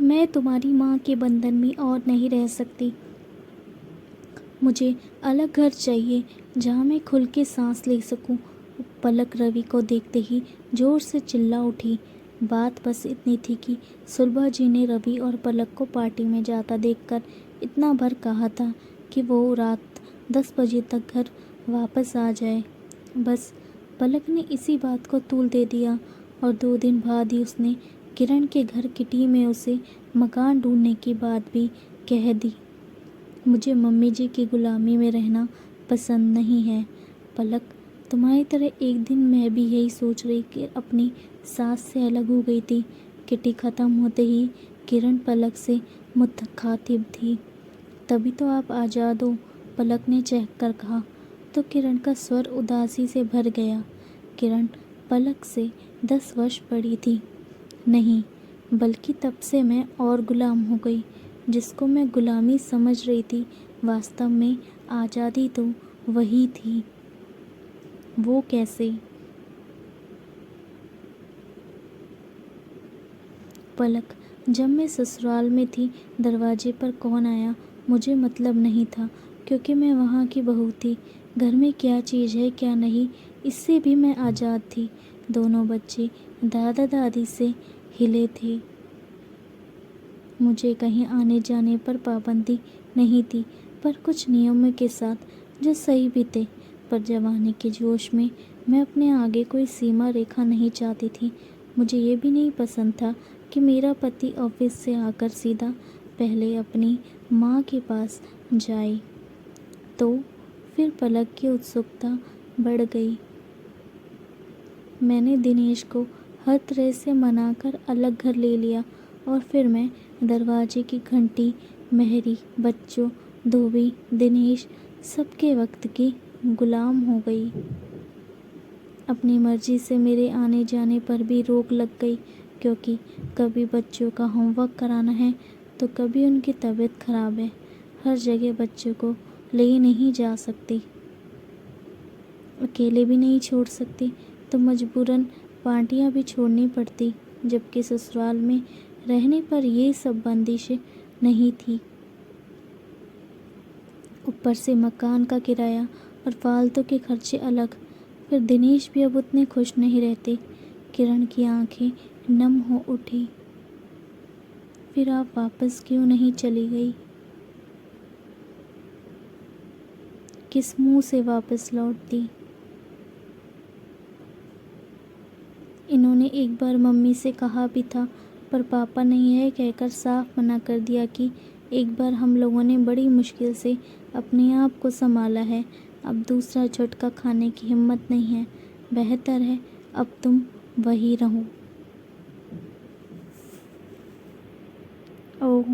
मैं तुम्हारी माँ के बंधन में और नहीं रह सकती। मुझे अलग घर चाहिए जहाँ मैं खुल के सांस ले सकूं। पलक रवि को देखते ही जोर से चिल्ला उठी। बात बस इतनी थी कि सुलभा जी ने रवि और पलक को पार्टी में जाता देखकर इतना भर कहा था कि वो रात 10 बजे तक घर वापस आ जाए। बस पलक ने इसी बात को तूल दे दिया और 2 दिन बाद ही उसने किरण के घर किटी में उसे मकान ढूंढने की बात भी कह दी। मुझे मम्मी जी की गुलामी में रहना पसंद नहीं है पलक। तुम्हारी तरह एक दिन मैं भी यही सोच रही कि अपनी सास से अलग हो गई थी। किटी ख़त्म होते ही किरण पलक से मुखातिब थी। तभी तो आप आज़ाद हो, पलक ने चहक कर कहा तो किरण का स्वर उदासी से भर गया। किरण पलक से 10 वर्ष बड़ी थी। नहीं, बल्कि तब से मैं और गुलाम हो गई। जिसको मैं गुलामी समझ रही थी वास्तव में आज़ादी तो वही थी। वो कैसे? पलक, जब मैं ससुराल में थी दरवाजे पर कौन आया मुझे मतलब नहीं था, क्योंकि मैं वहाँ की बहू थी। घर में क्या चीज़ है क्या नहीं इससे भी मैं आज़ाद थी। दोनों बच्चे दादा दादी से हिले थे। मुझे कहीं आने जाने पर पाबंदी नहीं थी, पर कुछ नियमों के साथ जो सही भी थे। पर जवानी के जोश में मैं अपने आगे कोई सीमा रेखा नहीं चाहती थी। मुझे ये भी नहीं पसंद था कि मेरा पति ऑफिस से आकर सीधा पहले अपनी माँ के पास जाए। तो फिर पलक की उत्सुकता बढ़ गई। मैंने दिनेश को हर तरह से मनाकर अलग घर ले लिया और फिर मैं दरवाजे की घंटी, मेहरी, बच्चों, धोबी, दिनेश सबके वक्त की गुलाम हो गई। अपनी मर्जी से मेरे आने जाने पर भी रोक लग गई, क्योंकि कभी बच्चों का होमवर्क कराना है तो कभी उनकी तबीयत खराब है। हर जगह बच्चों को ले नहीं जा सकती, अकेले भी नहीं छोड़ सकती, तो मजबूरन पार्टियां भी छोड़नी पड़ती। जबकि ससुराल में रहने पर ये सब बंदिशें नहीं थी। ऊपर से मकान का किराया और फालतू के खर्चे अलग। फिर दिनेश भी अब उतने खुश नहीं रहते। किरण की आंखें नम हो उठी। फिर आप वापस क्यों नहीं चली गई? किस मुंह से वापस लौटती? इन्होंने एक बार मम्मी से कहा भी था, पर पापा ने यह कहकर साफ मना कर दिया कि एक बार हम लोगों ने बड़ी मुश्किल से अपने आप को संभाला है, अब दूसरा झटका खाने की हिम्मत नहीं है। बेहतर है अब तुम वही रहो। ओह,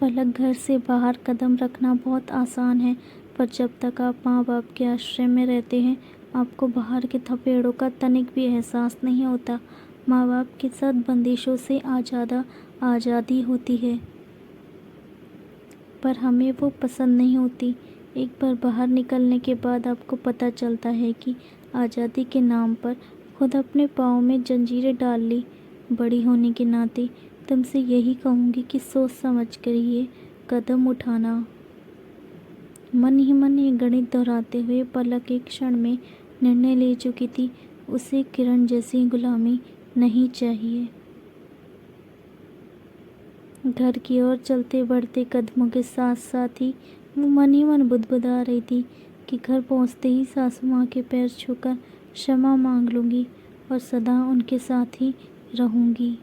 पलक, घर से बाहर कदम रखना बहुत आसान है, पर जब तक आप माँ बाप के आश्रय में रहते हैं आपको बाहर के थपेड़ों का तनिक भी एहसास नहीं होता। माँ बाप के साथ बंदिशों से आज़ादी होती है, पर हमें वो पसंद नहीं होती। एक बार बाहर निकलने के बाद आपको पता चलता है कि आज़ादी के नाम पर खुद अपने पाँव में जंजीरें डाल ली। बड़ी होने के नाते तुमसे यही कहूँगी कि सोच समझ कर ये कदम उठाना। मन ही मन ये गणित दोहराते हुए पलक एक क्षण में निर्णय ले चुकी थी, उसे किरण जैसी गुलामी नहीं चाहिए। घर की ओर चलते बढ़ते कदमों के साथ साथ ही वो मन ही मन बुदबुदा रही थी कि घर पहुंचते ही सासू माँ के पैर छूकर क्षमा मांग लूँगी और सदा उनके साथ ही रहूँगी।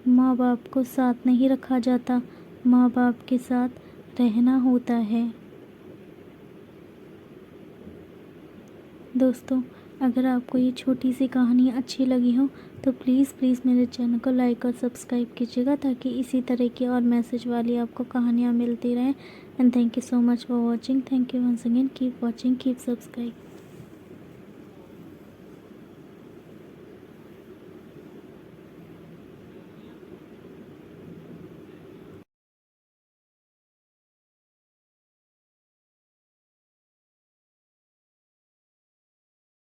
माँ बाप को साथ नहीं रखा जाता, माँ बाप के साथ रहना होता है। दोस्तों, अगर आपको ये छोटी सी कहानी अच्छी लगी हो तो प्लीज़ मेरे चैनल को लाइक और सब्सक्राइब कीजिएगा, ताकि इसी तरह की और मैसेज वाली आपको कहानियाँ मिलती रहें। And thank you so much for watching. Thank you once again. Keep watching, keep subscribe.